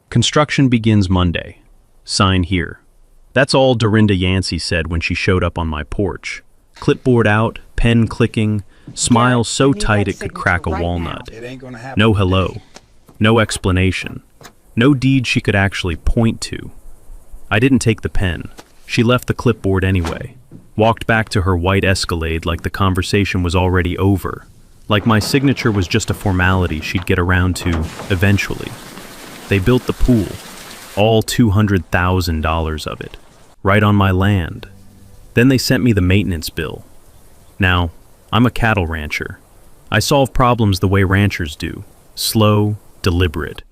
Construction begins Monday. Sign here. That's all Dorinda Yancey said when she showed up on my porch. Clipboard out, pen clicking, smile so tight it could crack a walnut. No hello. No explanation. No deed she could actually point to. I didn't take the pen. She left the clipboard anyway. Walked back to her white Escalade like the conversation was already over. Like my signature was just a formality she'd get around to eventually. They built the pool. All $200,000 of it. Right on my land. Then they sent me the maintenance bill. Now, I'm a cattle rancher. I solve problems the way ranchers do. Slow, deliberate,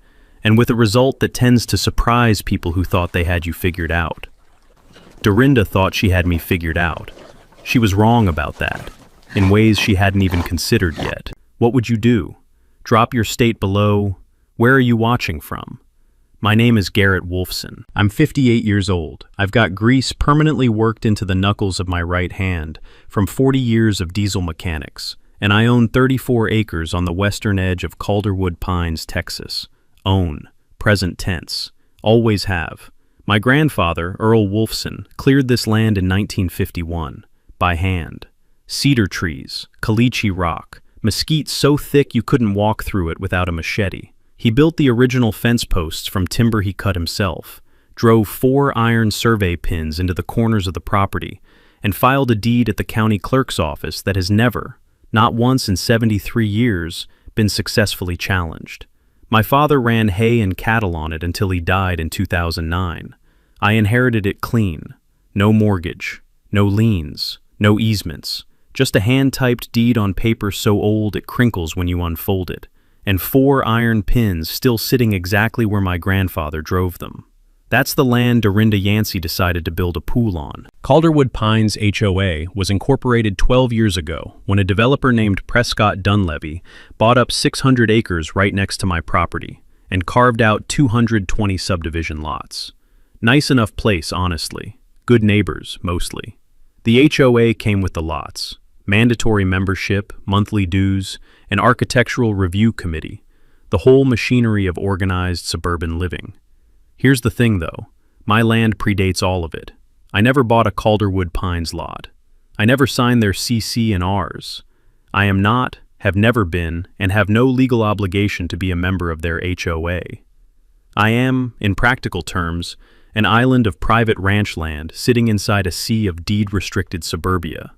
and with a result that tends to surprise people who thought they had you figured out. Dorinda thought she had me figured out. She was wrong about that, in ways she hadn't even considered yet. What would you do? Drop your state below? Where are you watching from? My name is Garrett Wolfson. I'm 58 years old. I've got grease permanently worked into the knuckles of my right hand from 40 years of diesel mechanics, and I own 34 acres on the western edge of Calderwood Pines, Texas. Own, present tense, always have. My grandfather, Earl Wolfson, cleared this land in 1951, by hand. Cedar trees, caliche rock, mesquite so thick you couldn't walk through it without a machete. He built the original fence posts from timber he cut himself, drove 4 iron survey pins into the corners of the property, and filed a deed at the county clerk's office that has never, not once in 73 years, been successfully challenged. My father ran hay and cattle on it until he died in 2009. I inherited it clean. No mortgage, no liens, no easements, just a hand-typed deed on paper so old it crinkles when you unfold it, and 4 iron pins still sitting exactly where my grandfather drove them. That's the land Dorinda Yancey decided to build a pool on. Calderwood Pines HOA was incorporated 12 years ago when a developer named Prescott Dunleavy bought up 600 acres right next to my property and carved out 220 subdivision lots. Nice enough place, honestly. Good neighbors, mostly. The HOA came with the lots. Mandatory membership, monthly dues, an architectural review committee, the whole machinery of organized suburban living. Here's the thing though, my land predates all of it. I never bought a Calderwood Pines lot. I never signed their CC and Rs. I am not, have never been, and have no legal obligation to be a member of their HOA. I am, in practical terms, an island of private ranch land sitting inside a sea of deed-restricted suburbia.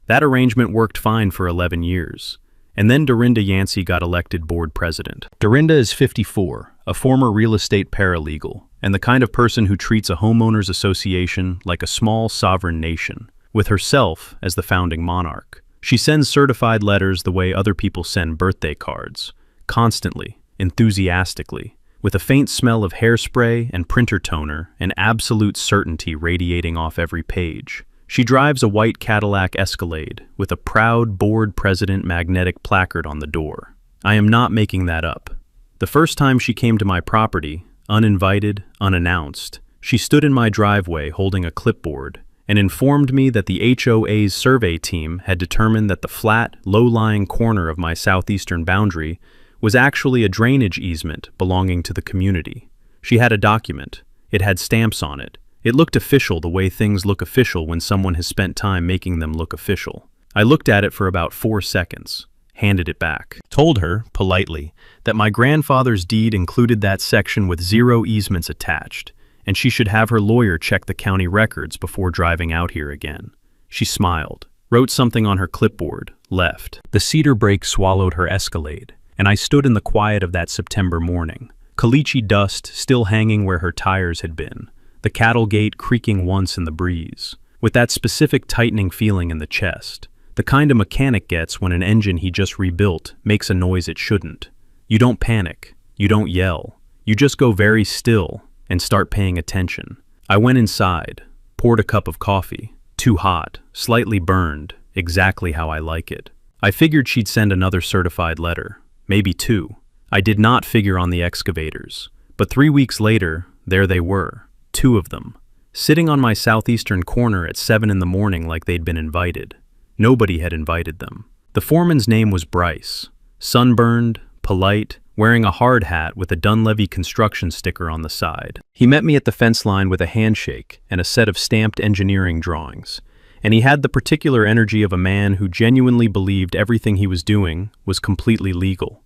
That arrangement worked fine for 11 years. And then Dorinda Yancey got elected board president. Dorinda is 54, a former real estate paralegal, and the kind of person who treats a homeowners association like a small sovereign nation, with herself as the founding monarch. She sends certified letters the way other people send birthday cards, constantly, enthusiastically, with a faint smell of hairspray and printer toner and absolute certainty radiating off every page. She drives a white Cadillac Escalade with a proud board president magnetic placard on the door. I am not making that up. The first time she came to my property, uninvited, unannounced, she stood in my driveway holding a clipboard and informed me that the HOA's survey team had determined that the flat, low-lying corner of my southeastern boundary was actually a drainage easement belonging to the community. She had a document. It had stamps on it. It looked official the way things look official when someone has spent time making them look official. I looked at it for about 4 seconds, handed it back. Told her, politely, that my grandfather's deed included that section with 0 easements attached, and she should have her lawyer check the county records before driving out here again. She smiled, wrote something on her clipboard, left. The cedar brake swallowed her Escalade, and I stood in the quiet of that September morning, caliche dust still hanging where her tires had been, the cattle gate creaking once in the breeze, with that specific tightening feeling in the chest, the kind a mechanic gets when an engine he just rebuilt makes a noise it shouldn't. You don't panic, you don't yell, you just go very still and start paying attention. I went inside, poured a cup of coffee, too hot, slightly burned, exactly how I like it. I figured she'd send another certified letter, maybe 2. I did not figure on the excavators, but 3 weeks later, there they were. 2 of them, sitting on my southeastern corner at 7 in the morning like they'd been invited. Nobody had invited them. The foreman's name was Bryce. Sunburned, polite, wearing a hard hat with a Dunleavy construction sticker on the side. He met me at the fence line with a handshake and a set of stamped engineering drawings, and he had the particular energy of a man who genuinely believed everything he was doing was completely legal.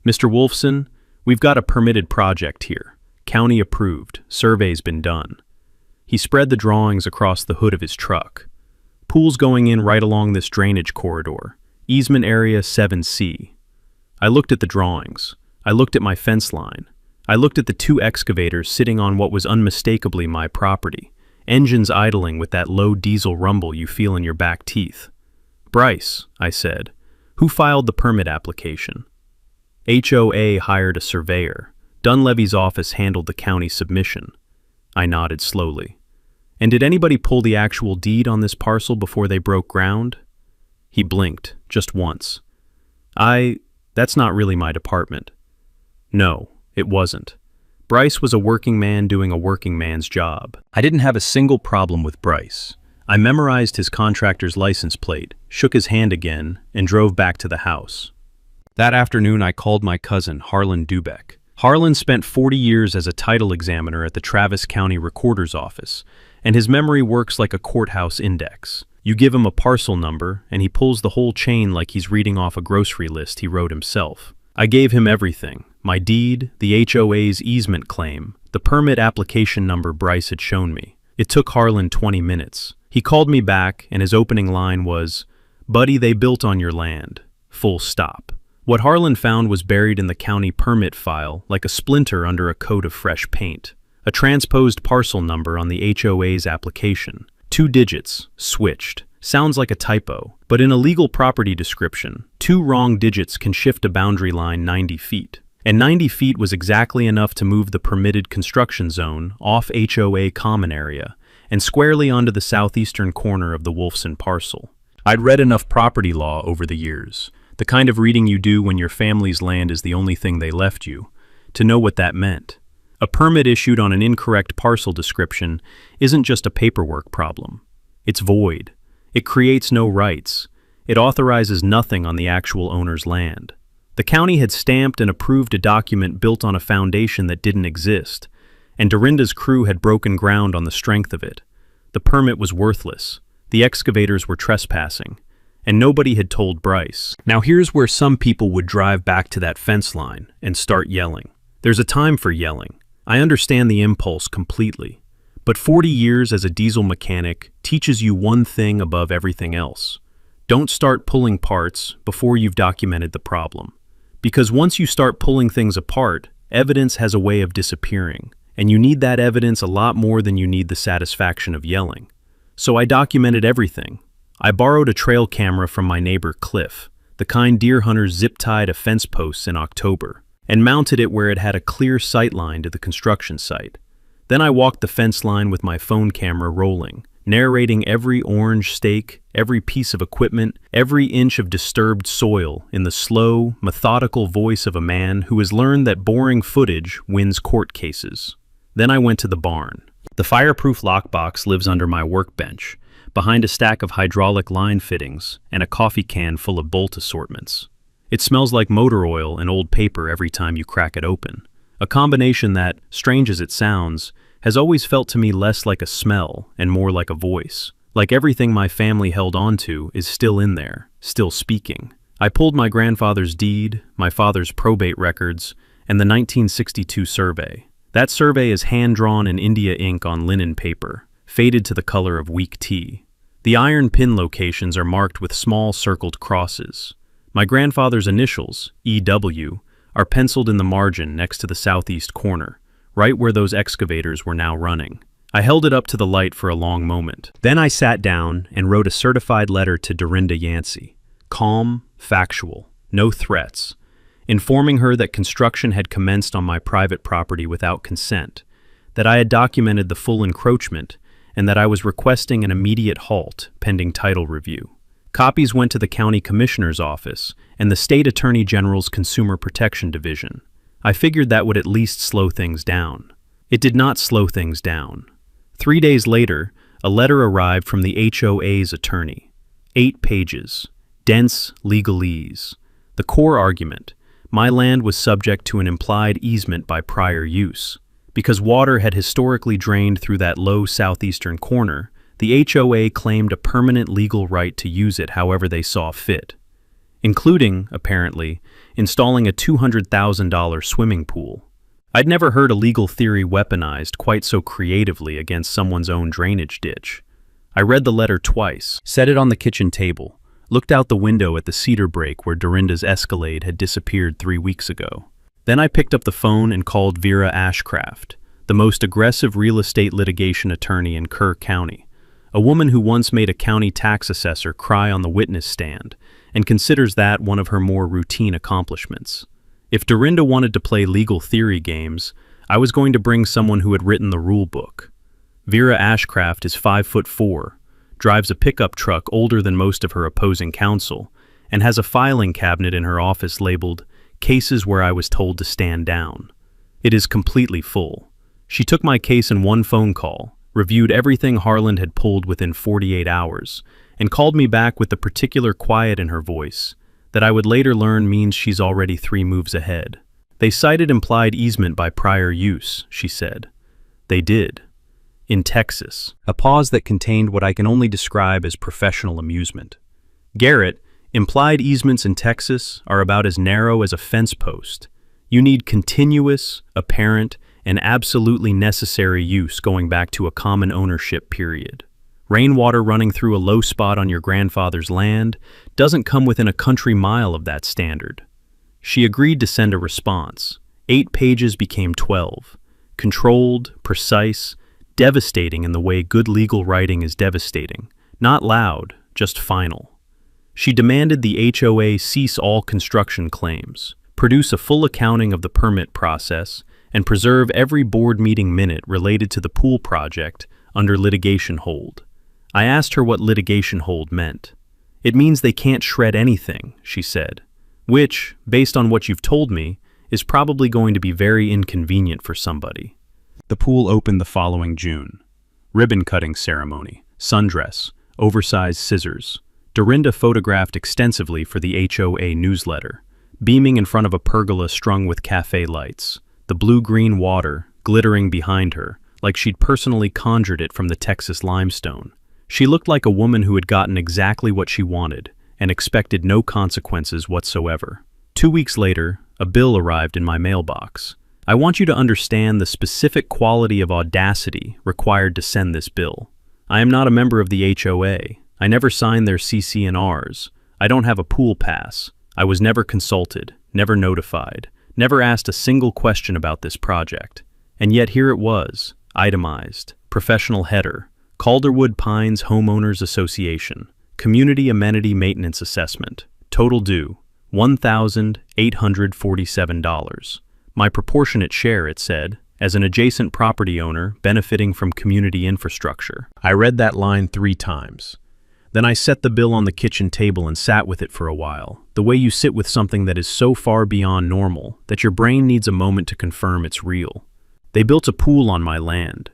"Mr. Wolfson, we've got a permitted project here. County approved. Survey's been done." He spread the drawings across the hood of his truck. "Pool's going in right along this drainage corridor. Easement area 7C. I looked at the drawings. I looked at my fence line. I looked at the two excavators sitting on what was unmistakably my property, engines idling with that low diesel rumble you feel in your back teeth. "Bryce," I said, "who filed the permit application?" "HOA hired a surveyor. Dunleavy's office handled the county submission." I nodded slowly. "And did anybody pull the actual deed on this parcel before they broke ground?" He blinked, just once. That's not really my department." No, it wasn't. Bryce was a working man doing a working man's job. I didn't have a single problem with Bryce. I memorized his contractor's license plate, shook his hand again, and drove back to the house. That afternoon I called my cousin, Harlan Dubeck. Harlan spent 40 years as a title examiner at the Travis County Recorder's Office, and his memory works like a courthouse index. You give him a parcel number, and he pulls the whole chain like he's reading off a grocery list he wrote himself. I gave him everything: my deed, the HOA's easement claim, the permit application number Bryce had shown me. It took Harlan 20 minutes. He called me back, and his opening line was, "Buddy, they built on your land. Full stop." What Harlan found was buried in the county permit file like a splinter under a coat of fresh paint. A transposed parcel number on the HOA's application. 2 digits, switched. Sounds like a typo, but in a legal property description, 2 wrong digits can shift a boundary line 90 feet. And 90 feet was exactly enough to move the permitted construction zone off HOA common area and squarely onto the southeastern corner of the Wolfson parcel. I'd read enough property law over the years, the kind of reading you do when your family's land is the only thing they left you, to know what that meant. A permit issued on an incorrect parcel description isn't just a paperwork problem. It's void. It creates no rights. It authorizes nothing on the actual owner's land. The county had stamped and approved a document built on a foundation that didn't exist, and Dorinda's crew had broken ground on the strength of it. The permit was worthless. The excavators were trespassing, and nobody had told Bryce. Now here's where some people would drive back to that fence line and start yelling. There's a time for yelling. I understand the impulse completely, but 40 years as a diesel mechanic teaches you one thing above everything else. Don't start pulling parts before you've documented the problem. Because once you start pulling things apart, evidence has a way of disappearing, and you need that evidence a lot more than you need the satisfaction of yelling. So I documented everything. I borrowed a trail camera from my neighbor Cliff, the kind deer hunters zip-tied a fence posts in October, and mounted it where it had a clear sight line to the construction site. Then I walked the fence line with my phone camera rolling, narrating every orange stake, every piece of equipment, every inch of disturbed soil in the slow, methodical voice of a man who has learned that boring footage wins court cases. Then I went to the barn. The fireproof lockbox lives under my workbench, behind a stack of hydraulic line fittings and a coffee can full of bolt assortments. It smells like motor oil and old paper every time you crack it open. A combination that, strange as it sounds, has always felt to me less like a smell and more like a voice. Like everything my family held on to is still in there, still speaking. I pulled my grandfather's deed, my father's probate records, and the 1962 survey. That survey is hand-drawn in India ink on linen paper, faded to the color of weak tea. The iron pin locations are marked with small circled crosses. My grandfather's initials, EW, are penciled in the margin next to the southeast corner, right where those excavators were now running. I held it up to the light for a long moment. Then I sat down and wrote a certified letter to Dorinda Yancey, calm, factual, no threats, informing her that construction had commenced on my private property without consent, that I had documented the full encroachment, and that I was requesting an immediate halt pending title review. Copies went to the county commissioner's office and the state attorney general's consumer protection division. I figured that would at least slow things down. It did not slow things down. 3 days later, a letter arrived from the HOA's attorney. 8 pages. Dense legalese. The core argument: my land was subject to an implied easement by prior use. Because water had historically drained through that low southeastern corner, the HOA claimed a permanent legal right to use it however they saw fit, including, apparently, installing a $200,000 swimming pool. I'd never heard a legal theory weaponized quite so creatively against someone's own drainage ditch. I read the letter twice, set it on the kitchen table, looked out the window at the cedar break where Dorinda's Escalade had disappeared 3 weeks ago. Then I picked up the phone and called Vera Ashcraft, the most aggressive real estate litigation attorney in Kerr County, a woman who once made a county tax assessor cry on the witness stand and considers that one of her more routine accomplishments. If Dorinda wanted to play legal theory games, I was going to bring someone who had written the rule book. Vera Ashcraft is 5'4", drives a pickup truck older than most of her opposing counsel, and has a filing cabinet in her office labeled "Cases where I was told to stand down." It is completely full. She took my case in one phone call, reviewed everything Harland had pulled within 48 hours, and called me back with the particular quiet in her voice that I would later learn means she's already 3 moves ahead. They cited implied easement by prior use, she said. They did. In Texas. A pause that contained what I can only describe as professional amusement. Garrett, implied easements in Texas are about as narrow as a fence post. You need continuous, apparent, and absolutely necessary use going back to a common ownership period. Rainwater running through a low spot on your grandfather's land doesn't come within a country mile of that standard. She agreed to send a response. 8 pages became 12. Controlled, precise, devastating in the way good legal writing is devastating. Not loud, just final. She demanded the HOA cease all construction claims, produce a full accounting of the permit process, and preserve every board meeting minute related to the pool project under litigation hold. I asked her what litigation hold meant. It means they can't shred anything, she said, which, based on what you've told me, is probably going to be very inconvenient for somebody. The pool opened the following June. Ribbon cutting ceremony, sundress, oversized scissors. Dorinda photographed extensively for the HOA newsletter, beaming in front of a pergola strung with cafe lights, the blue-green water glittering behind her, like she'd personally conjured it from the Texas limestone. She looked like a woman who had gotten exactly what she wanted and expected no consequences whatsoever. 2 weeks later, a bill arrived in my mailbox. I want you to understand the specific quality of audacity required to send this bill. I am not a member of the HOA. I never signed their CC&Rs. I don't have a pool pass. I was never consulted, never notified, never asked a single question about this project. And yet here it was, itemized, professional header, Calderwood Pines Homeowners Association, Community Amenity Maintenance Assessment, total due, $1,847. My proportionate share, it said, as an adjacent property owner benefiting from community infrastructure. I read that line 3 times. Then I set the bill on the kitchen table and sat with it for a while, the way you sit with something that is so far beyond normal that your brain needs a moment to confirm it's real. They built a pool on my land.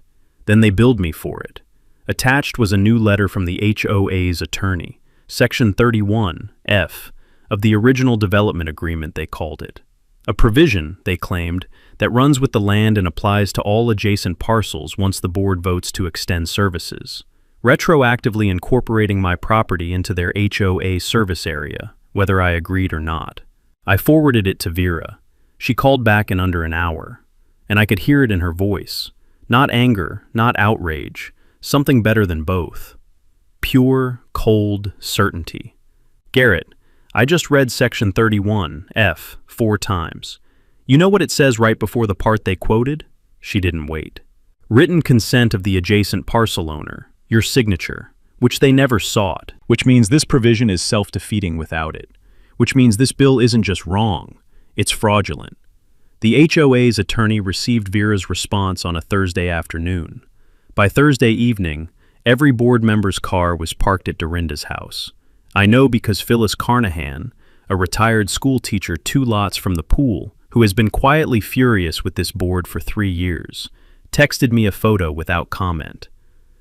Then they billed me for it. Attached was a new letter from the HOA's attorney, Section 31F, of the original development agreement they called it. A provision, they claimed, that runs with the land and applies to all adjacent parcels once the board votes to extend services, retroactively incorporating my property into their HOA service area, whether I agreed or not. I forwarded it to Vera. She called back in under an hour, and I could hear it in her voice. Not anger, not outrage, something better than both. Pure, cold certainty. Garrett, I just read Section 31F 4 times. You know what it says right before the part they quoted? She didn't wait. Written consent of the adjacent parcel owner, your signature, which they never sought, which means this provision is self-defeating without it, which means this bill isn't just wrong, it's fraudulent. The HOA's attorney received Vera's response on a Thursday afternoon. By Thursday evening, every board member's car was parked at Dorinda's house. I know because Phyllis Carnahan, a retired school teacher 2 lots from the pool, who has been quietly furious with this board for 3 years, texted me a photo without comment.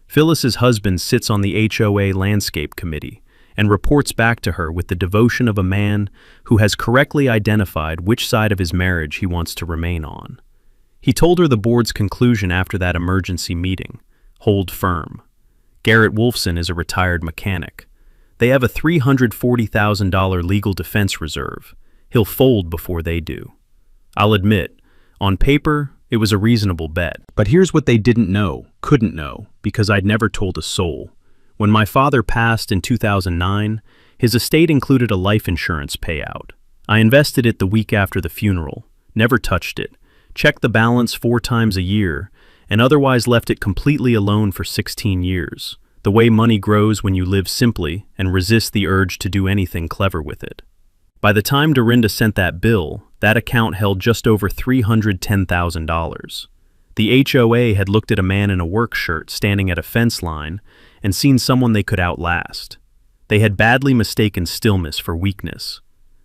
Phyllis's husband sits on the HOA landscape committee, and reports back to her with the devotion of a man who has correctly identified which side of his marriage he wants to remain on. He told her the board's conclusion after that emergency meeting: hold firm. Garrett Wolfson is a retired mechanic. They have a $340,000 legal defense reserve. He'll fold before they do. I'll admit, on paper, it was a reasonable bet. But here's what they didn't know, couldn't know, because I'd never told a soul. When my father passed in 2009, his estate included a life insurance payout. I invested it the week after the funeral, never touched it, checked the balance 4 times a year, and otherwise left it completely alone for 16 years, the way money grows when you live simply and resist the urge to do anything clever with it. By the time Dorinda sent that bill, that account held just over $310,000. The HOA had looked at a man in a work shirt standing at a fence line and seen someone they could outlast. They had badly mistaken stillness for weakness.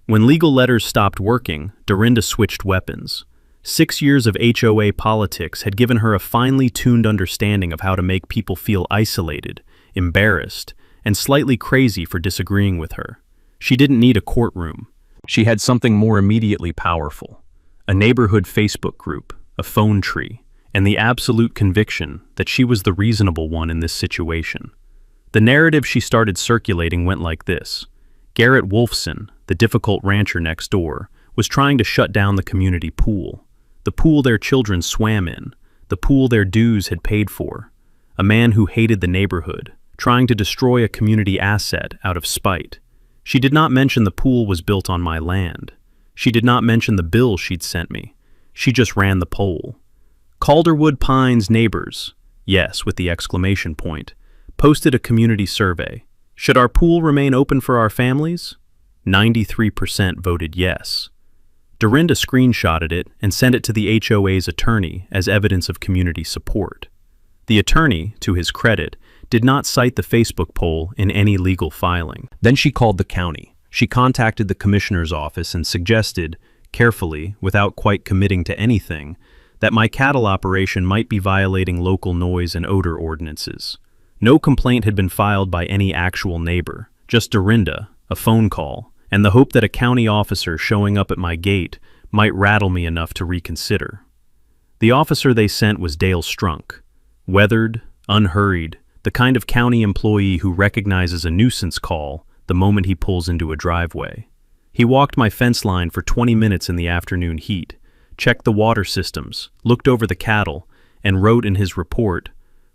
When legal letters stopped working, Dorinda switched weapons. 6 years of HOA politics had given her a finely tuned understanding of how to make people feel isolated, embarrassed, and slightly crazy for disagreeing with her. She didn't need a courtroom. She had something more immediately powerful: a neighborhood Facebook group, a phone tree, and the absolute conviction that she was the reasonable one in this situation. The narrative she started circulating went like this: Garrett Wolfson, the difficult rancher next door, was trying to shut down the community pool, the pool their children swam in, the pool their dues had paid for. A man who hated the neighborhood, trying to destroy a community asset out of spite. She did not mention the pool was built on my land. She did not mention the bill she'd sent me. She just ran the poll. Calderwood Pines neighbors, yes, with the exclamation point, posted a community survey. Should our pool remain open for our families? 93% voted yes. Dorinda screenshotted it and sent it to the HOA's attorney as evidence of community support. The attorney, to his credit, did not cite the Facebook poll in any legal filing. Then she called the county. She contacted the commissioner's office and suggested, carefully, without quite committing to anything, that my cattle operation might be violating local noise and odor ordinances. No complaint had been filed by any actual neighbor, just Dorinda, a phone call, and the hope that a county officer showing up at my gate might rattle me enough to reconsider. The officer they sent was Dale Strunk, weathered, unhurried, the kind of county employee who recognizes a nuisance call the moment he pulls into a driveway. He walked my fence line for 20 minutes in the afternoon heat, checked the water systems, looked over the cattle, and wrote in his report,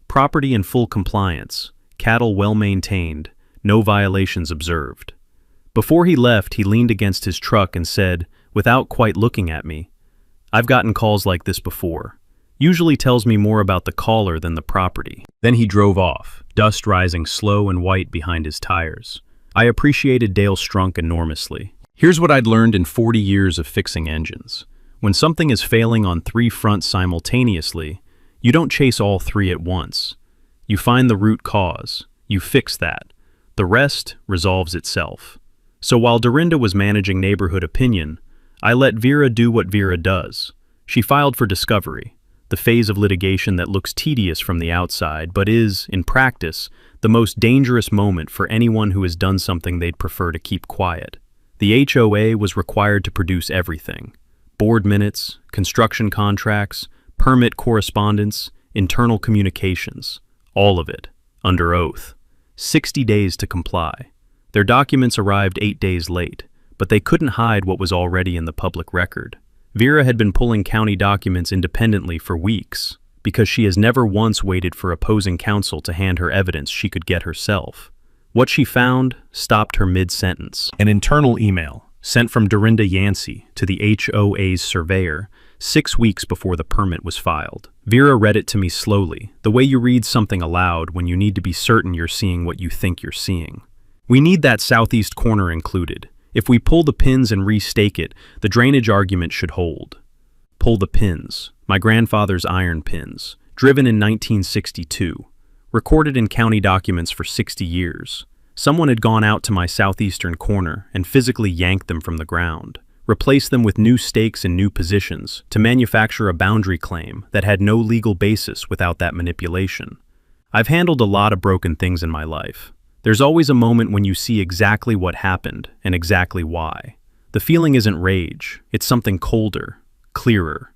"Property in full compliance, cattle well maintained, no violations observed." Before he left, he leaned against his truck and said, without quite looking at me, "I've gotten calls like this before. Usually tells me more about the caller than the property." Then he drove off, dust rising slow and white behind his tires. I appreciated Dale Strunk enormously. Here's what I'd learned in 40 years of fixing engines. When something is failing on 3 fronts simultaneously, you don't chase all 3 at once. You find the root cause. You fix that. The rest resolves itself. So while Dorinda was managing neighborhood opinion, I let Vera do what Vera does. She filed for discovery, the phase of litigation that looks tedious from the outside, but is, in practice, the most dangerous moment for anyone who has done something they'd prefer to keep quiet. The HOA was required to produce everything: board minutes, construction contracts, permit correspondence, internal communications, all of it, under oath. 60 days to comply. Their documents arrived 8 days late, but they couldn't hide what was already in the public record. Vera had been pulling county documents independently for weeks, because she has never once waited for opposing counsel to hand her evidence she could get herself. What she found stopped her mid-sentence. An internal email, sent from Dorinda Yancey to the HOA's surveyor 6 weeks before the permit was filed. Vera read it to me slowly, the way you read something aloud when you need to be certain you're seeing what you think you're seeing. "We need that southeast corner included. If we pull the pins and restake it, the drainage argument should hold." Pull the pins. My grandfather's iron pins, driven in 1962, recorded in county documents for 60 years. Someone had gone out to my southeastern corner and physically yanked them from the ground, replaced them with new stakes in new positions to manufacture a boundary claim that had no legal basis without that manipulation. I've handled a lot of broken things in my life. There's always a moment when you see exactly what happened and exactly why. The feeling isn't rage, it's something colder, clearer.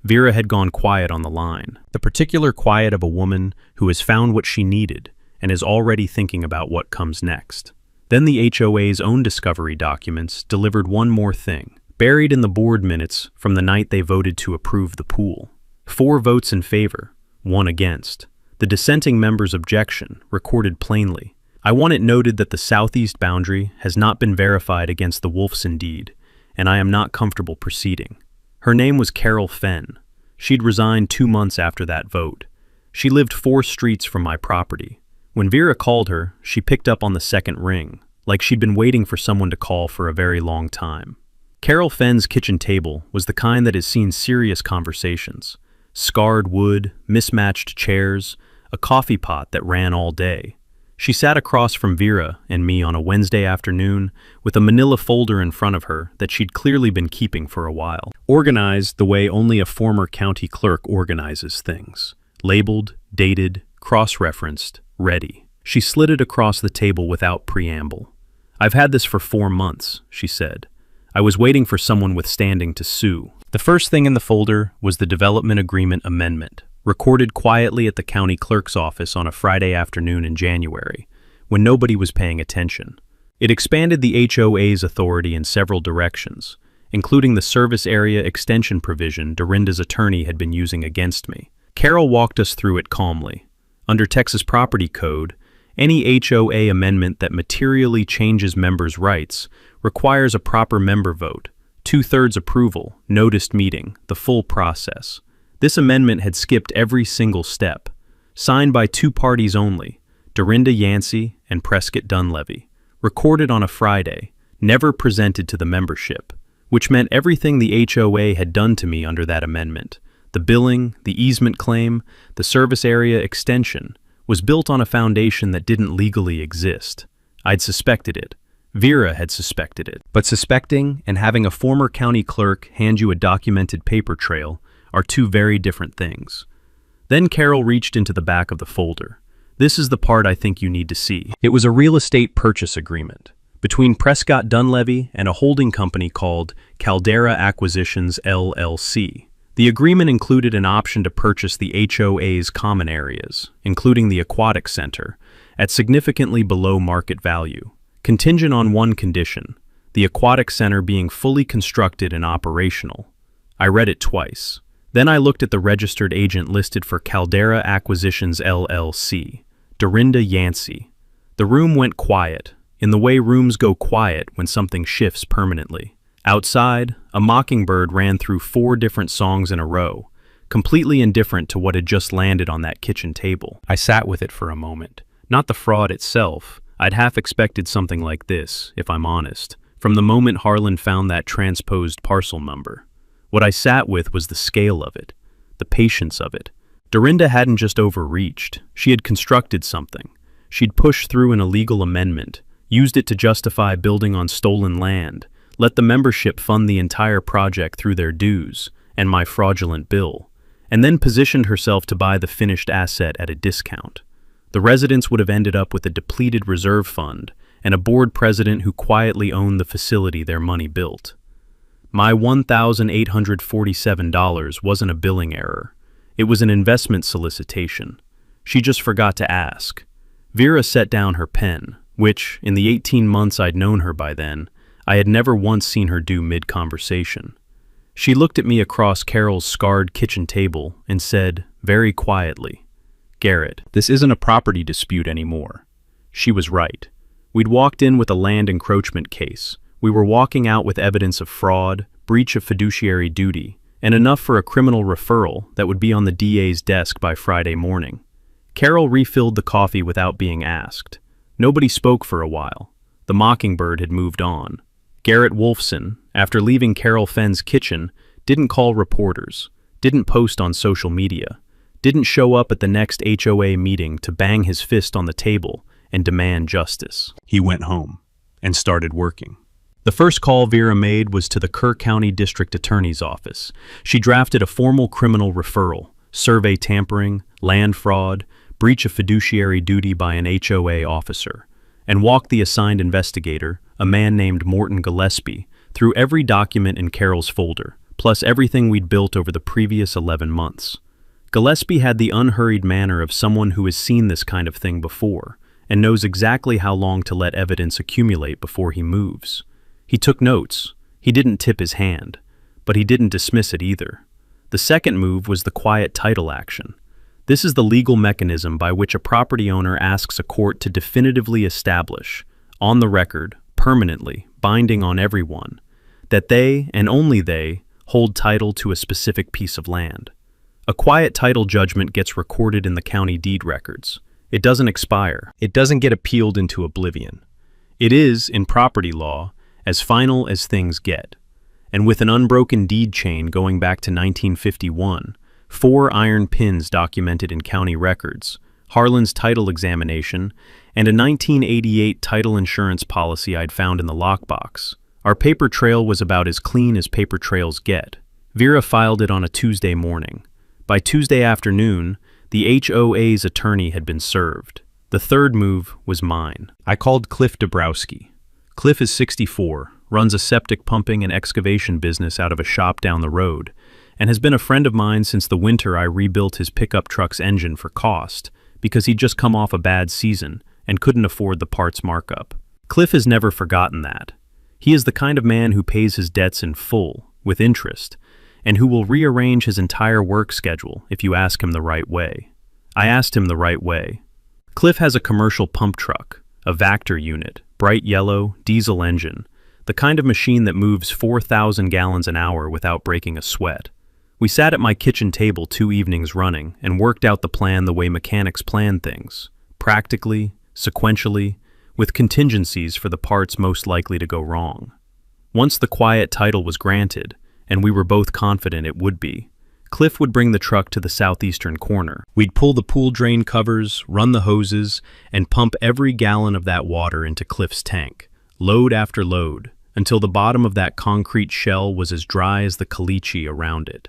Vera had gone quiet on the line. The particular quiet of a woman who has found what she needed and is already thinking about what comes next. Then the HOA's own discovery documents delivered one more thing, buried in the board minutes from the night they voted to approve the pool. 4 votes in favor, 1 against. The dissenting member's objection, recorded plainly. I want it noted that the southeast boundary has not been verified against the Wolfson deed, and I am not comfortable proceeding. Her name was Carol Fenn. She'd resigned 2 months after that vote. She lived 4 streets from my property. When Vera called her, she picked up on the second ring, like she'd been waiting for someone to call for a very long time. Carol Fenn's kitchen table was the kind that has seen serious conversations. Scarred wood, mismatched chairs, a coffee pot that ran all day. She sat across from Vera and me on a Wednesday afternoon with a manila folder in front of her that she'd clearly been keeping for a while. Organized the way only a former county clerk organizes things. Labeled, dated, cross-referenced, ready. She slid it across the table without preamble. "I've had this for 4 months," she said. "I was waiting for someone with standing to sue." The first thing in the folder was the development agreement amendment, recorded quietly at the county clerk's office on a Friday afternoon in January, when nobody was paying attention. It expanded the HOA's authority in several directions, including the service area extension provision Dorinda's attorney had been using against me. Carol walked us through it calmly. Under Texas Property Code, any HOA amendment that materially changes members' rights requires a proper member vote, 2/3 approval, noticed meeting, the full process. This amendment had skipped every single step. Signed by 2 parties only, Dorinda Yancey and Prescott Dunleavy. Recorded on a Friday, never presented to the membership, which meant everything the HOA had done to me under that amendment, the billing, the easement claim, the service area extension, was built on a foundation that didn't legally exist. I'd suspected it. Vera had suspected it. But suspecting and having a former county clerk hand you a documented paper trail are 2 very different things. Then Carol reached into the back of the folder. This is the part I think you need to see. It was a real estate purchase agreement between Prescott Dunleavy and a holding company called Caldera Acquisitions LLC. The agreement included an option to purchase the HOA's common areas, including the aquatic center, at significantly below market value, contingent on one condition, the aquatic center being fully constructed and operational. I read it twice. Then I looked at the registered agent listed for Caldera Acquisitions LLC, Dorinda Yancey. The room went quiet, in the way rooms go quiet when something shifts permanently. Outside, a mockingbird ran through 4 different songs in a row, completely indifferent to what had just landed on that kitchen table. I sat with it for a moment. Not the fraud itself. I'd half expected something like this, if I'm honest, from the moment Harlan found that transposed parcel number. What I sat with was the scale of it, the patience of it. Dorinda hadn't just overreached. She had constructed something. She'd pushed through an illegal amendment, used it to justify building on stolen land, let the membership fund the entire project through their dues and my fraudulent bill, and then positioned herself to buy the finished asset at a discount. The residents would have ended up with a depleted reserve fund and a board president who quietly owned the facility their money built. My $1,847 wasn't a billing error. It was an investment solicitation. She just forgot to ask. Vera set down her pen, which, in the 18 months I'd known her by then, I had never once seen her do mid-conversation. She looked at me across Carol's scarred kitchen table and said, very quietly, "Garrett, this isn't a property dispute anymore." She was right. We'd walked in with a land encroachment case. We were walking out with evidence of fraud, breach of fiduciary duty, and enough for a criminal referral that would be on the DA's desk by Friday morning. Carol refilled the coffee without being asked. Nobody spoke for a while. The mockingbird had moved on. Garrett Wolfson, after leaving Carol Fenn's kitchen, didn't call reporters, didn't post on social media, didn't show up at the next HOA meeting to bang his fist on the table and demand justice. He went home and started working. The first call Vera made was to the Kerr County District Attorney's Office. She drafted a formal criminal referral, survey tampering, land fraud, breach of fiduciary duty by an HOA officer, and walked the assigned investigator, a man named Morton Gillespie, through every document in Carol's folder, plus everything we'd built over the previous 11 months. Gillespie had the unhurried manner of someone who has seen this kind of thing before, and knows exactly how long to let evidence accumulate before he moves. He took notes. He didn't tip his hand, but he didn't dismiss it either. The second move was the quiet title action. This is the legal mechanism by which a property owner asks a court to definitively establish, on the record, permanently, binding on everyone, that they, and only they, hold title to a specific piece of land. A quiet title judgment gets recorded in the county deed records. It doesn't expire. It doesn't get appealed into oblivion. It is, in property law, as final as things get. And with an unbroken deed chain going back to 1951, 4 iron pins documented in county records, Harlan's title examination, and a 1988 title insurance policy I'd found in the lockbox, our paper trail was about as clean as paper trails get. Vera filed it on a Tuesday morning. By Tuesday afternoon, the HOA's attorney had been served. The third move was mine. I called Cliff Dabrowski. Cliff is 64, runs a septic pumping and excavation business out of a shop down the road, and has been a friend of mine since the winter I rebuilt his pickup truck's engine for cost, because he'd just come off a bad season and couldn't afford the parts markup. Cliff has never forgotten that. He is the kind of man who pays his debts in full, with interest, and who will rearrange his entire work schedule if you ask him the right way. I asked him the right way. Cliff has a commercial pump truck, a Vactor unit, bright yellow, diesel engine, the kind of machine that moves 4,000 gallons an hour without breaking a sweat. We sat at my kitchen table 2 evenings running and worked out the plan the way mechanics plan things, practically, sequentially, with contingencies for the parts most likely to go wrong. Once the quiet title was granted, and we were both confident it would be, Cliff would bring the truck to the southeastern corner. We'd pull the pool drain covers, run the hoses, and pump every gallon of that water into Cliff's tank, load after load, until the bottom of that concrete shell was as dry as the caliche around it.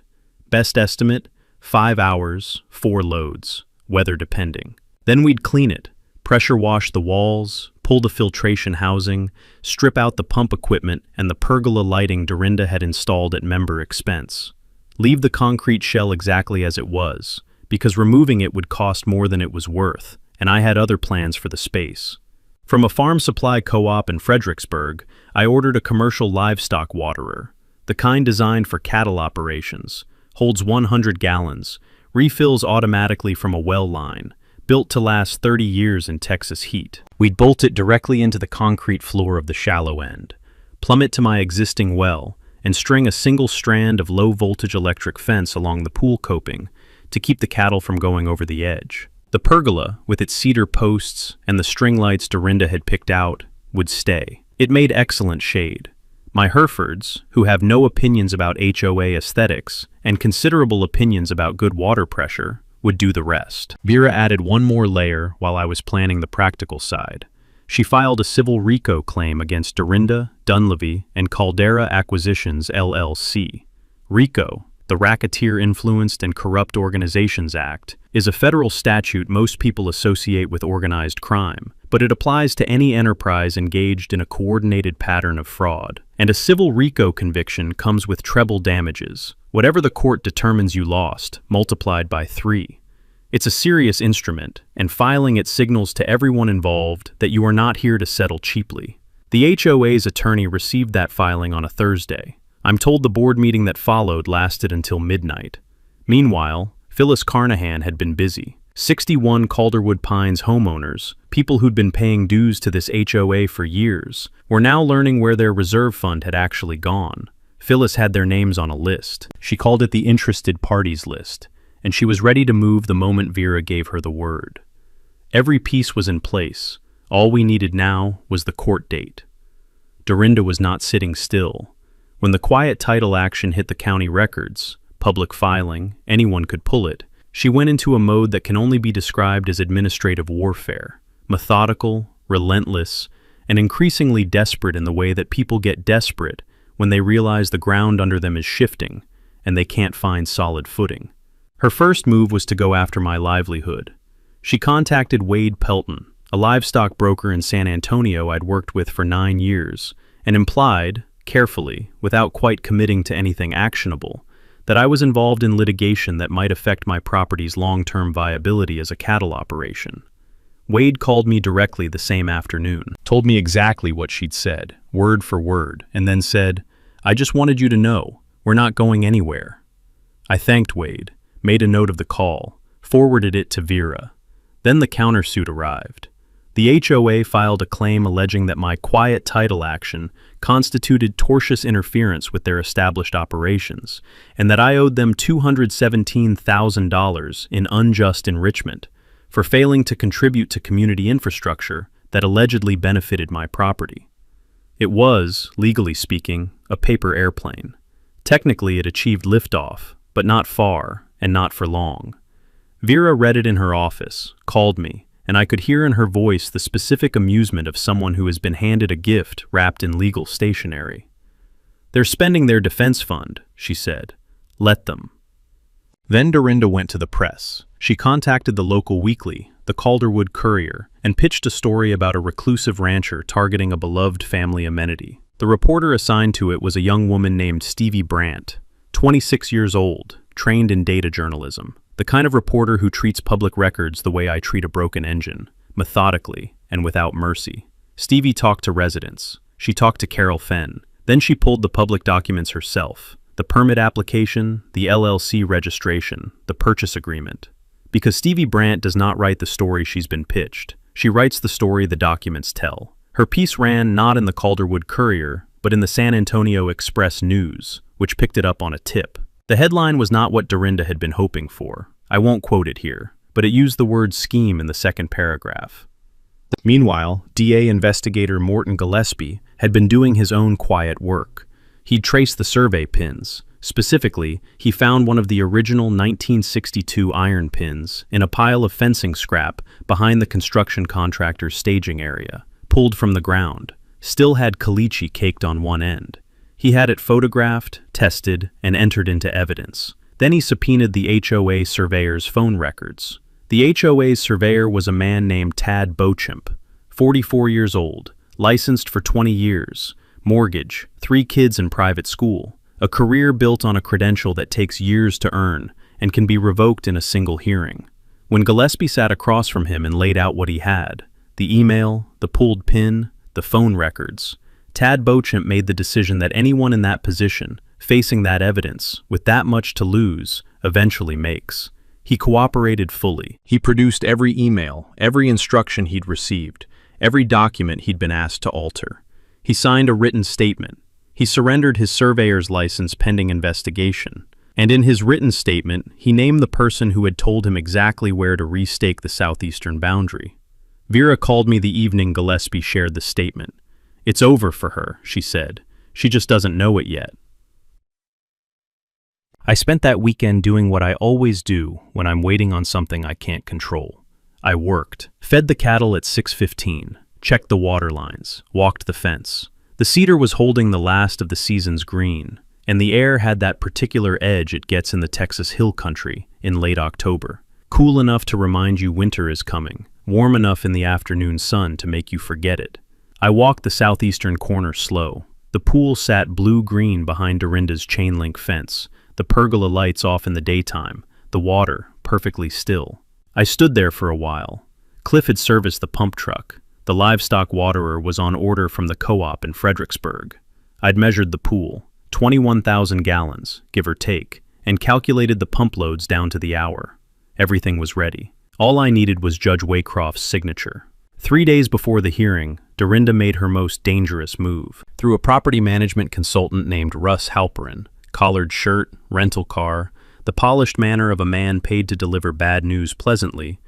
Best estimate, 5 hours, 4 loads, weather depending. Then we'd clean it, pressure wash the walls, pull the filtration housing, strip out the pump equipment and the pergola lighting Dorinda had installed at member expense. Leave the concrete shell exactly as it was, because removing it would cost more than it was worth, and I had other plans for the space. From a farm supply co-op in Fredericksburg, I ordered a commercial livestock waterer, the kind designed for cattle operations, holds 100 gallons, refills automatically from a well line, built to last 30 years in Texas heat. We'd bolt it directly into the concrete floor of the shallow end, plumb it to my existing well, and string a single strand of low-voltage electric fence along the pool coping to keep the cattle from going over the edge. The pergola, with its cedar posts and the string lights Dorinda had picked out, would stay. It made excellent shade. My Herefords, who have no opinions about HOA aesthetics and considerable opinions about good water pressure, would do the rest. Vera added one more layer while I was planning the practical side. She filed a civil RICO claim against Dorinda, Dunleavy, and Caldera Acquisitions, LLC. RICO, the Racketeer-Influenced and Corrupt Organizations Act, is a federal statute most people associate with organized crime, but it applies to any enterprise engaged in a coordinated pattern of fraud. And a civil RICO conviction comes with treble damages, whatever the court determines you lost, multiplied by 3. It's a serious instrument, and filing it signals to everyone involved that you are not here to settle cheaply. The HOA's attorney received that filing on a Thursday. I'm told the board meeting that followed lasted until midnight. Meanwhile, Phyllis Carnahan had been busy. 61 Calderwood Pines homeowners, people who'd been paying dues to this HOA for years, were now learning where their reserve fund had actually gone. Phyllis had their names on a list. She called it the interested parties list, and she was ready to move the moment Vera gave her the word. Every piece was in place. All we needed now was the court date. Dorinda was not sitting still. When the quiet title action hit the county records, public filing, anyone could pull it, she went into a mode that can only be described as administrative warfare, methodical, relentless, and increasingly desperate in the way that people get desperate when they realize the ground under them is shifting and they can't find solid footing. Her first move was to go after my livelihood. She contacted Wade Pelton, a livestock broker in San Antonio I'd worked with for 9 years, and implied, carefully, without quite committing to anything actionable, that I was involved in litigation that might affect my property's long-term viability as a cattle operation. Wade called me directly the same afternoon, told me exactly what she'd said, word for word, and then said, "I just wanted you to know, we're not going anywhere." I thanked Wade, made a note of the call, forwarded it to Vera. Then the countersuit arrived. The HOA filed a claim alleging that my quiet title action constituted tortious interference with their established operations, and that I owed them $217,000 in unjust enrichment for failing to contribute to community infrastructure that allegedly benefited my property. It was, legally speaking, a paper airplane. Technically, it achieved liftoff, but not far, and not for long. Vera read it in her office, called me, and I could hear in her voice the specific amusement of someone who has been handed a gift wrapped in legal stationery. "They're spending their defense fund," she said. "Let them." Then Dorinda went to the press. She contacted the local weekly, the Calderwood Courier, and pitched a story about a reclusive rancher targeting a beloved family amenity. The reporter assigned to it was a young woman named Stevie Brandt, 26 years old, trained in data journalism. The kind of reporter who treats public records the way I treat a broken engine, methodically and without mercy. Stevie talked to residents. She talked to Carol Fenn. Then she pulled the public documents herself. The permit application, the LLC registration, the purchase agreement. Because Stevie Brandt does not write the story she's been pitched. She writes the story the documents tell. Her piece ran not in the Calderwood Courier, but in the San Antonio Express News, which picked it up on a tip. The headline was not what Dorinda had been hoping for. I won't quote it here, but it used the word scheme in the second paragraph. Meanwhile, DA investigator Morton Gillespie had been doing his own quiet work. He'd traced the survey pins. Specifically, he found one of the original 1962 iron pins in a pile of fencing scrap behind the construction contractor's staging area, pulled from the ground. Still had caliche caked on one end. He had it photographed, tested, and entered into evidence. Then he subpoenaed the HOA surveyor's phone records. The HOA's surveyor was a man named Tad Beauchamp, 44 years old, licensed for 20 years, mortgage, 3 kids in private school, a career built on a credential that takes years to earn and can be revoked in a single hearing. When Gillespie sat across from him and laid out what he had, the email, the pulled pin, the phone records, Tad Beauchamp made the decision that anyone in that position, facing that evidence, with that much to lose, eventually makes. He cooperated fully. He produced every email, every instruction he'd received, every document he'd been asked to alter. He signed a written statement. He surrendered his surveyor's license pending investigation. And in his written statement, he named the person who had told him exactly where to restake the southeastern boundary. Vera called me the evening Gillespie shared the statement. "It's over for her," she said. "She just doesn't know it yet." I spent that weekend doing what I always do when I'm waiting on something I can't control. I worked, fed the cattle at 6:15, checked the water lines, walked the fence. The cedar was holding the last of the season's green, and the air had that particular edge it gets in the Texas hill country in late October. Cool enough to remind you winter is coming, warm enough in the afternoon sun to make you forget it. I walked the southeastern corner slow. The pool sat blue-green behind Dorinda's chain-link fence, the pergola lights off in the daytime, the water perfectly still. I stood there for a while. Cliff had serviced the pump truck. The livestock waterer was on order from the co-op in Fredericksburg. I'd measured the pool, 21,000 gallons, give or take, and calculated the pump loads down to the hour. Everything was ready. All I needed was Judge Waycroft's signature. 3 days before the hearing, Dorinda made her most dangerous move. Through a property management consultant named Russ Halperin, collared shirt, rental car, the polished manner of a man paid to deliver bad news pleasantly,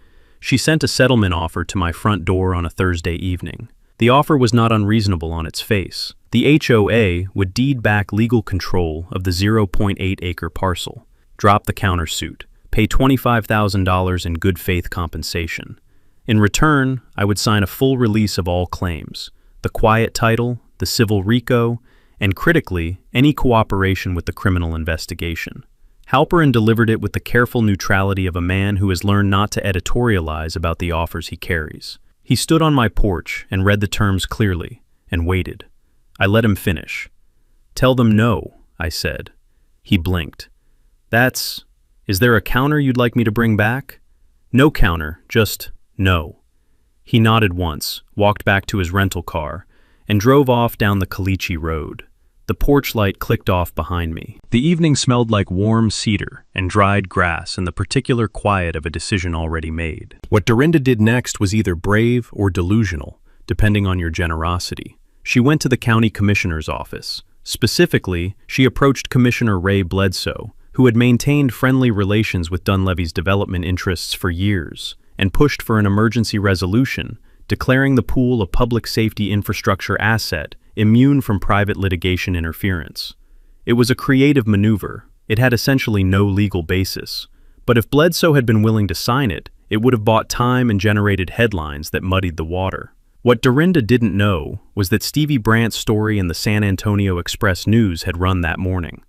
she sent a settlement offer to my front door on a Thursday evening. The offer was not unreasonable on its face. The HOA would deed back legal control of the 0.8-acre parcel, drop the countersuit, pay $25,000 in good faith compensation. In return, I would sign a full release of all claims, the quiet title, the civil RICO, and critically, any cooperation with the criminal investigation. Halperin delivered it with the careful neutrality of a man who has learned not to editorialize about the offers he carries. He stood on my porch and read the terms clearly, and waited. I let him finish. "Tell them no," I said. He blinked. Is there a counter you'd like me to bring back?" "No counter, just no." He nodded once, walked back to his rental car, and drove off down the Caliche Road. The porch light clicked off behind me. The evening smelled like warm cedar and dried grass and the particular quiet of a decision already made. What Dorinda did next was either brave or delusional, depending on your generosity. She went to the county commissioner's office. Specifically, she approached Commissioner Ray Bledsoe, who had maintained friendly relations with Dunleavy's development interests for years, and pushed for an emergency resolution, declaring the pool a public safety infrastructure asset immune from private litigation interference. It was a creative maneuver. It had essentially no legal basis. But if Bledsoe had been willing to sign it, it would have bought time and generated headlines that muddied the water. What Dorinda didn't know was that Stevie Brandt's story in the San Antonio Express-News had run that morning.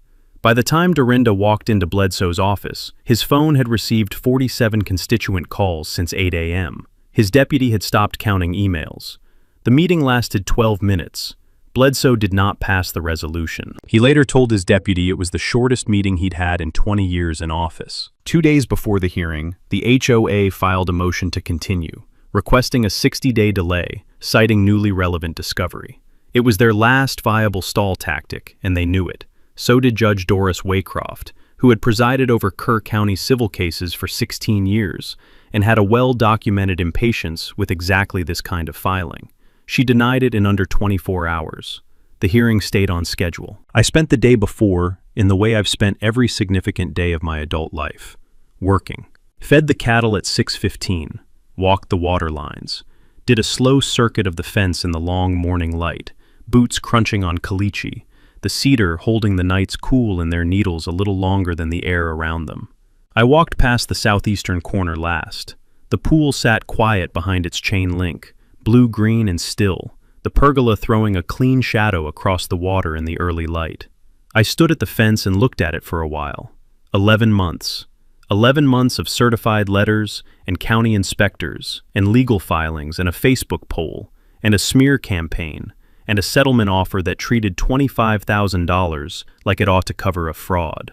By the time Dorinda walked into Bledsoe's office, his phone had received 47 constituent calls since 8 a.m. His deputy had stopped counting emails. The meeting lasted 12 minutes. Bledsoe did not pass the resolution. He later told his deputy it was the shortest meeting he'd had in 20 years in office. 2 days before the hearing, the HOA filed a motion to continue, requesting a 60-day delay, citing newly relevant discovery. It was their last viable stall tactic, and they knew it. So did Judge Doris Waycroft, who had presided over Kerr County civil cases for 16 years and had a well-documented impatience with exactly this kind of filing. She denied it in under 24 hours. The hearing stayed on schedule. I spent the day before in the way I've spent every significant day of my adult life, working. Fed the cattle at 6:15, walked the water lines, did a slow circuit of the fence in the long morning light, boots crunching on caliche, the cedar holding the nights cool in their needles a little longer than the air around them. I walked past the southeastern corner last. The pool sat quiet behind its chain link, blue-green and still, the pergola throwing a clean shadow across the water in the early light. I stood at the fence and looked at it for a while. 11 months. 11 months of certified letters and county inspectors and legal filings and a Facebook poll and a smear campaign and a settlement offer that treated $25,000 like it ought to cover a fraud.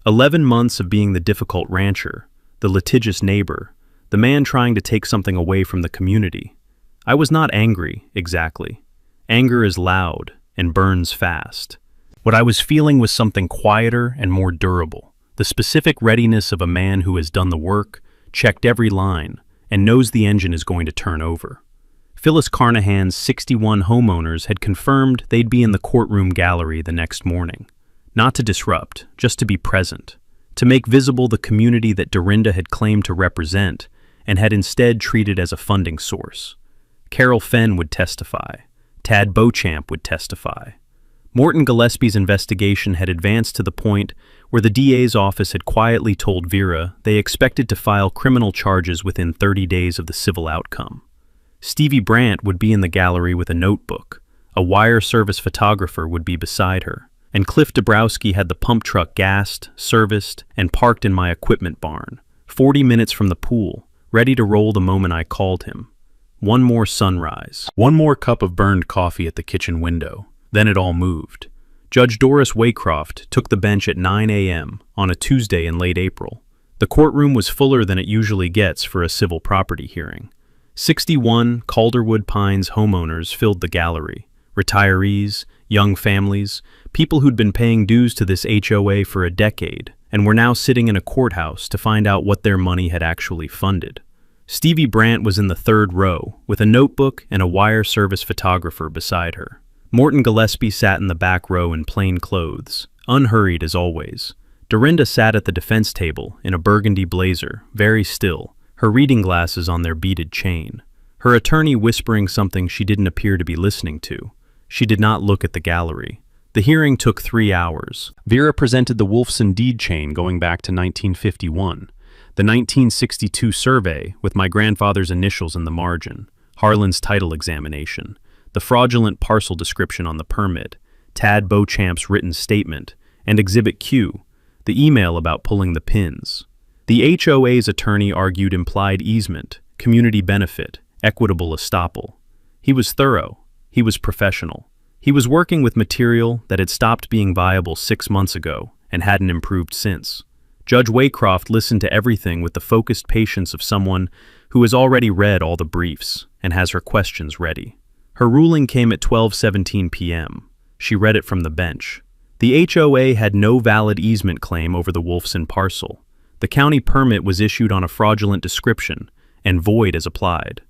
11 months of being the difficult rancher, the litigious neighbor, the man trying to take something away from the community. I was not angry, exactly. Anger is loud and burns fast. What I was feeling was something quieter and more durable, the specific readiness of a man who has done the work, checked every line, and knows the engine is going to turn over. Phyllis Carnahan's 61 homeowners had confirmed they'd be in the courtroom gallery the next morning. Not to disrupt, just to be present, to make visible the community that Dorinda had claimed to represent and had instead treated as a funding source. Carol Fenn would testify. Tad Beauchamp would testify. Morton Gillespie's investigation had advanced to the point where the DA's office had quietly told Vera they expected to file criminal charges within 30 days of the civil outcome. Stevie Brandt would be in the gallery with a notebook. A wire service photographer would be beside her. And Cliff Dabrowski had the pump truck gassed, serviced, and parked in my equipment barn, 40 minutes from the pool, ready to roll the moment I called him. One more sunrise. One more cup of burned coffee at the kitchen window. Then it all moved. Judge Doris Waycroft took the bench at 9 a.m. on a Tuesday in late April. The courtroom was fuller than it usually gets for a civil property hearing. 61 Calderwood Pines homeowners filled the gallery. Retirees, young families, people who'd been paying dues to this HOA for a decade and were now sitting in a courthouse to find out what their money had actually funded. Stevie Brandt was in the third row with a notebook and a wire service photographer beside her. Morton Gillespie sat in the back row in plain clothes, unhurried as always. Dorinda sat at the defense table in a burgundy blazer, very still, her reading glasses on their beaded chain. Her attorney whispering something she didn't appear to be listening to. She did not look at the gallery. The hearing took 3 hours. Vera presented the Wolfson deed chain going back to 1951, the 1962 survey with my grandfather's initials in the margin, Harlan's title examination, the fraudulent parcel description on the permit, Tad Beauchamp's written statement, and Exhibit Q, the email about pulling the pins. The HOA's attorney argued implied easement, community benefit, equitable estoppel. He was thorough. He was professional. He was working with material that had stopped being viable 6 months ago and hadn't improved since. Judge Waycroft listened to everything with the focused patience of someone who has already read all the briefs and has her questions ready. Her ruling came at 12:17 p.m. She read it from the bench. The HOA had no valid easement claim over the Wolfson parcel. The county permit was issued on a fraudulent description and void as applied.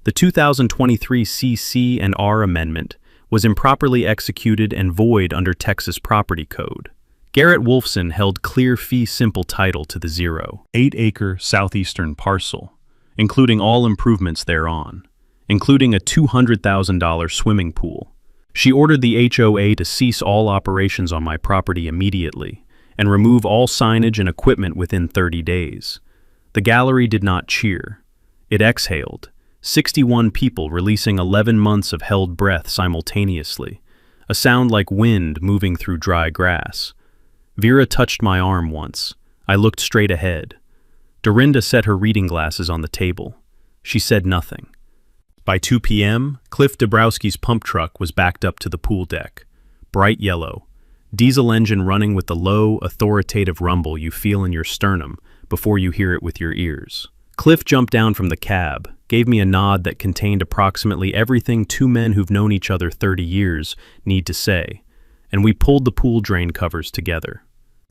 The 2023 CC&R amendment was improperly executed and void under Texas Property Code. Garrett Wolfson held clear fee simple title to the 0.8-acre southeastern parcel, including all improvements thereon, including a $200,000 swimming pool. She ordered the HOA to cease all operations on my property immediately and remove all signage and equipment within 30 days. The gallery did not cheer. It exhaled, 61 people releasing 11 months of held breath simultaneously, a sound like wind moving through dry grass. Vera touched my arm once. I looked straight ahead. Dorinda set her reading glasses on the table. She said nothing. By 2 p.m., Cliff Dabrowski's pump truck was backed up to the pool deck. Bright yellow. Diesel engine running with the low, authoritative rumble you feel in your sternum before you hear it with your ears. Cliff jumped down from the cab, gave me a nod that contained approximately everything two men who've known each other 30 years need to say, and we pulled the pool drain covers together.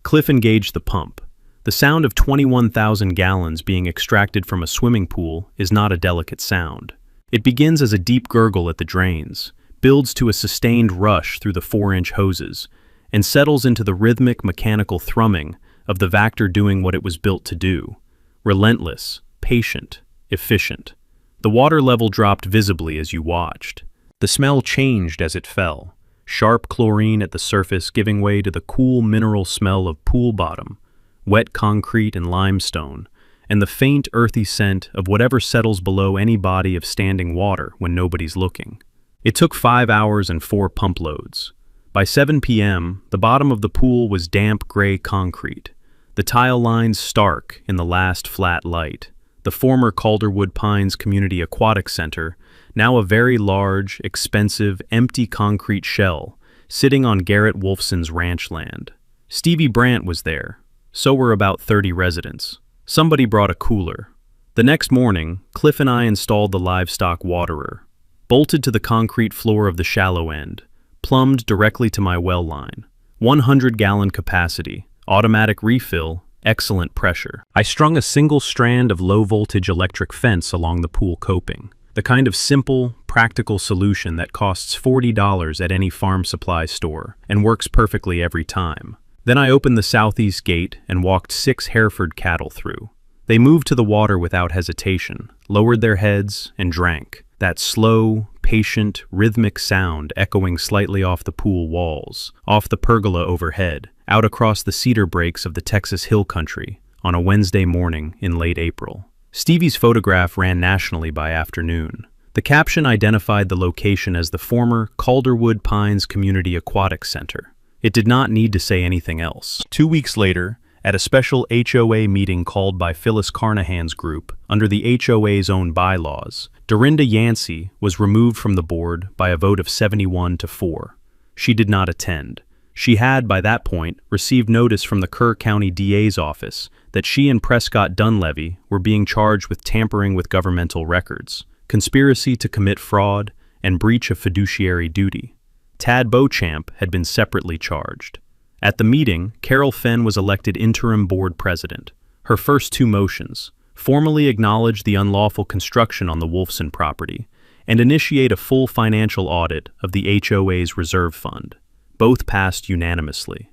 Cliff engaged the pump. The sound of 21,000 gallons being extracted from a swimming pool is not a delicate sound. It begins as a deep gurgle at the drains, builds to a sustained rush through the 4-inch hoses, and settles into the rhythmic mechanical thrumming of the Vactor doing what it was built to do. Relentless, patient, efficient. The water level dropped visibly as you watched. The smell changed as it fell, sharp chlorine at the surface giving way to the cool mineral smell of pool bottom, wet concrete and limestone, and the faint earthy scent of whatever settles below any body of standing water when nobody's looking. It took 5 hours and 4 pump loads. By 7 p.m., the bottom of the pool was damp gray concrete, the tile lines stark in the last flat light. The former Calderwood Pines Community Aquatic Center, now a very large, expensive, empty concrete shell, sitting on Garrett Wolfson's ranch land. Stevie Brandt was there. So were about 30 residents. Somebody brought a cooler. The next morning, Cliff and I installed the livestock waterer, bolted to the concrete floor of the shallow end, plumbed directly to my well line. 100-gallon capacity, automatic refill, excellent pressure. I strung a single strand of low-voltage electric fence along the pool coping, the kind of simple, practical solution that costs $40 at any farm supply store and works perfectly every time. Then I opened the southeast gate and walked 6 Hereford cattle through. They moved to the water without hesitation, lowered their heads, and drank, that slow, patient, rhythmic sound echoing slightly off the pool walls, off the pergola overhead, out across the cedar breaks of the Texas Hill Country on a Wednesday morning in late April. Stevie's photograph ran nationally by afternoon. The caption identified the location as the former Calderwood Pines Community Aquatic Center. It did not need to say anything else. 2 weeks later, at a special HOA meeting called by Phyllis Carnahan's group under the HOA's own bylaws, Dorinda Yancey was removed from the board by a vote of 71-4. She did not attend. She had, by that point, received notice from the Kerr County DA's office that she and Prescott Dunleavy were being charged with tampering with governmental records, conspiracy to commit fraud, and breach of fiduciary duty. Tad Beauchamp had been separately charged. At the meeting, Carol Fenn was elected interim board president. Her first 2 motions, formally acknowledge the unlawful construction on the Wolfson property and initiate a full financial audit of the HOA's reserve fund. Both passed unanimously.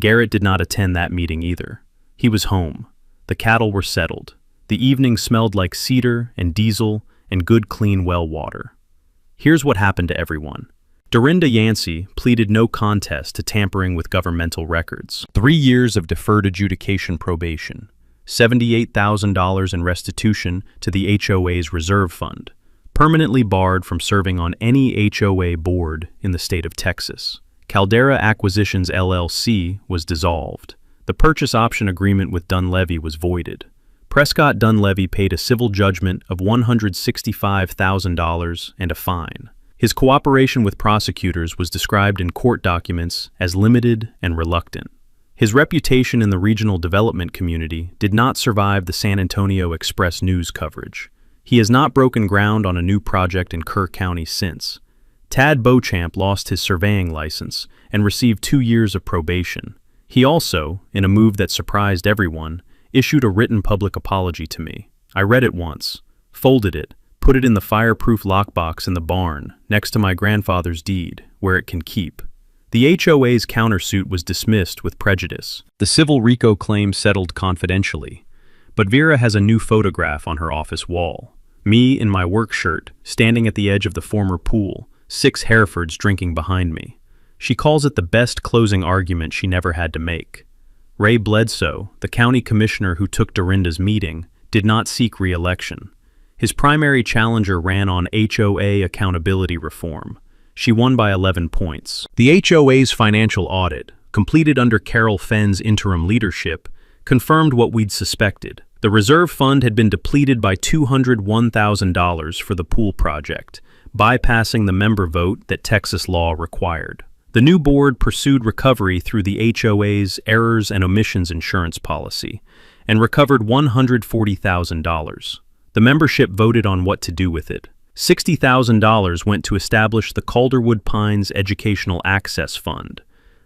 Garrett did not attend that meeting either. He was home. The cattle were settled. The evening smelled like cedar and diesel and good clean well water. Here's what happened to everyone. Dorinda Yancey pleaded no contest to tampering with governmental records. 3 years of deferred adjudication probation, $78,000 in restitution to the HOA's reserve fund, permanently barred from serving on any HOA board in the state of Texas. Caldera Acquisitions LLC was dissolved. The purchase option agreement with Dunleavy was voided. Prescott Dunleavy paid a civil judgment of $165,000 and a fine. His cooperation with prosecutors was described in court documents as limited and reluctant. His reputation in the regional development community did not survive the San Antonio Express news coverage. He has not broken ground on a new project in Kerr County since. Tad Beauchamp lost his surveying license and received 2 years of probation. He also, in a move that surprised everyone, issued a written public apology to me. I read it once, folded it, put it in the fireproof lockbox in the barn next to my grandfather's deed, where it can keep. The HOA's countersuit was dismissed with prejudice. The civil RICO claim settled confidentially, but Vera has a new photograph on her office wall. Me in my work shirt, standing at the edge of the former pool, 6 Herefords drinking behind me. She calls it the best closing argument she never had to make. Ray Bledsoe, the county commissioner who took Dorinda's meeting, did not seek re-election. His primary challenger ran on HOA accountability reform. She won by 11 points. The HOA's financial audit, completed under Carol Fenn's interim leadership, confirmed what we'd suspected. The reserve fund had been depleted by $201,000 for the pool project, bypassing the member vote that Texas law required. The new board pursued recovery through the HOA's errors and omissions insurance policy and recovered $140,000. The membership voted on what to do with it. $60,000 went to establish the Calderwood Pines Educational Access Fund,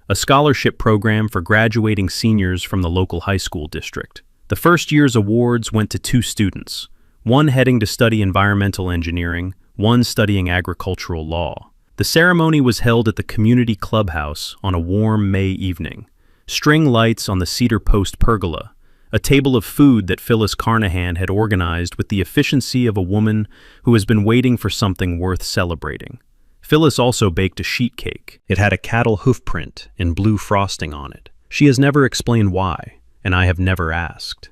a scholarship program for graduating seniors from the local high school district. The first year's awards went to 2 students, one heading to study environmental engineering, one studying agricultural law. The ceremony was held at the community clubhouse on a warm May evening. String lights on the cedar post pergola, a table of food that Phyllis Carnahan had organized with the efficiency of a woman who has been waiting for something worth celebrating. Phyllis also baked a sheet cake. It had a cattle hoof print and blue frosting on it. She has never explained why, and I have never asked.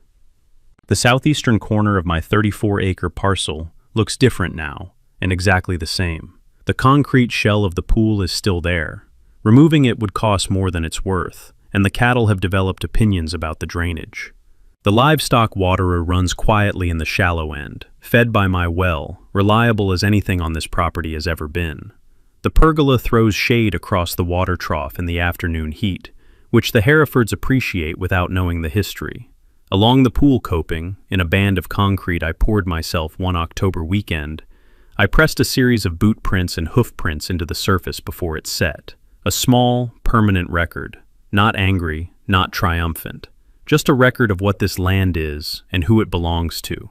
The southeastern corner of my 34-acre parcel looks different now, and exactly the same. The concrete shell of the pool is still there. Removing it would cost more than it's worth, and the cattle have developed opinions about the drainage. The livestock waterer runs quietly in the shallow end, fed by my well, reliable as anything on this property has ever been. The pergola throws shade across the water trough in the afternoon heat, which the Herefords appreciate without knowing the history. Along the pool coping, in a band of concrete I poured myself one October weekend, I pressed a series of boot prints and hoof prints into the surface before it set. A small, permanent record, not angry, not triumphant. Just a record of what this land is and who it belongs to.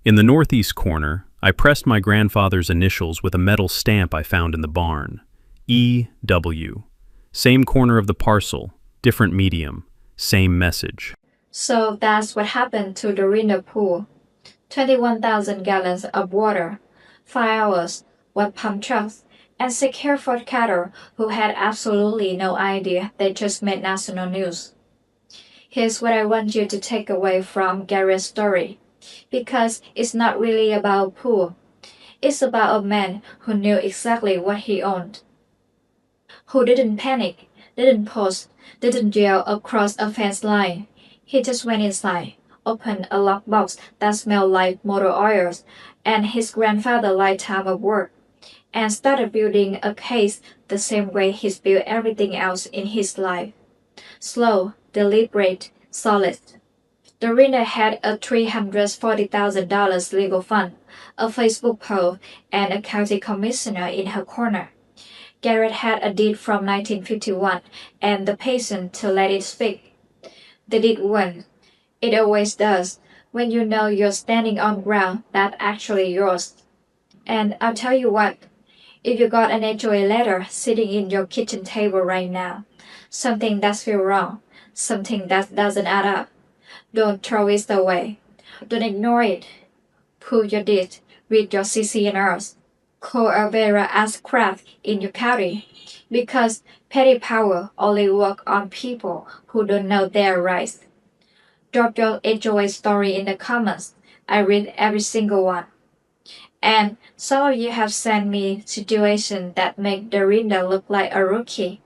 In the northeast corner, I pressed my grandfather's initials with a metal stamp I found in the barn. E.W. Same corner of the parcel, different medium, same message. So that's what happened to Dorinda Pool. 21,000 gallons of water, 5 hours, 1 pump trucks, and 6 Hereford cattle who had absolutely no idea they just made national news. Here's what I want you to take away from Garrett's story, because it's not really about pool. It's about a man who knew exactly what he owned, who didn't panic, didn't pause, didn't yell across a fence line. He just went inside, opened a lockbox that smelled like motor oils and his grandfather's lifetime of work, and started building a case the same way he's built everything else in his life. Slow, deliberate, solid. Dorinda had a $340,000 legal fund, a Facebook post, and a county commissioner in her corner. Garrett had a deed from 1951 and the patience to let it speak. The deed won. It always does when you know you're standing on ground that's actually yours. And I'll tell you what, if you got an HOA letter sitting in your kitchen table right now, something that feels wrong, something that doesn't add up, don't throw it away. Don't ignore it. Pull your deed, read your CC&Rs. Call a Vera as craft in your county, because petty power only works on people who don't know their rights. Drop your HOA story in the comments. I read every single one. And some of you have sent me situations that make Dorinda look like a rookie.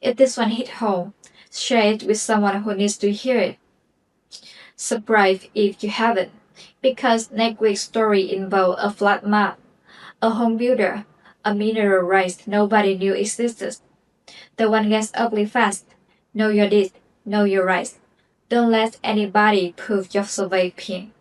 If this one hit home, share it with someone who needs to hear it. Subscribe if you haven't, because next week's story involves a flat map, a home builder, a mineral rights nobody knew existed. The one gets ugly fast. Know your deeds, know your rights. Don't let anybody prove your survey pin.